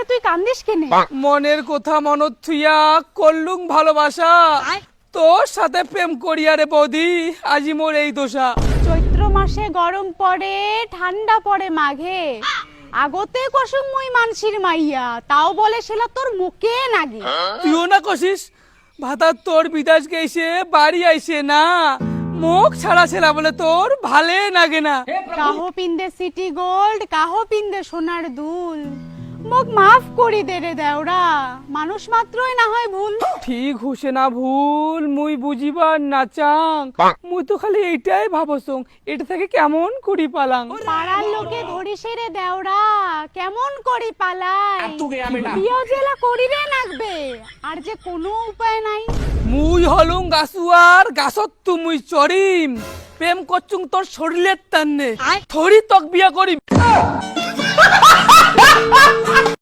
তুই কান্দিস কেনে? মনের কথা মনত থুইয়া করলুম ভালোবাসা, তোর সাথে প্রেম করিয়া রে বৌদি আজি মোর এই দোষা। চৈত্র মাসে গরম পড়ে ঠান্ডা পড়ে মাঘে, আগতে কসুম মুই মানসির মাইয়া, তাও বলে সেলা তোর মুখে নাগে। তুইও না কষিস, ভাতা তোর বিদেশ গেছে বাড়ি আইছে না, মুখ ছাড়া ছেলা বলে তোর ভালে লাগে না। কাহো পিন্দে সিটি গোল্ড, কাহো পিন্দে সোনার দুল, মোক মাফ করি দে রে দেওরা, মানুষ মাত্রই না হয় ভুল। ঠিক হুসে না ভুল মুই বুঝিবার না চাং, মুই তো খালি এইটাই ভাবছং এটা থেকে কেমন করি পালাং। পাড়ার লোকে ধরিসে রে দেওরা, কেমন করি পালাই, বিয়ে জেলা করিবে লাগবে, আর যে কোনো উপায় নাই। মুই হলুং গাছুয়ার গাছত তুই চড়িম, প্রেম করছুং তোর শরীরের টান্নে, থরি তক বিয়া করিম।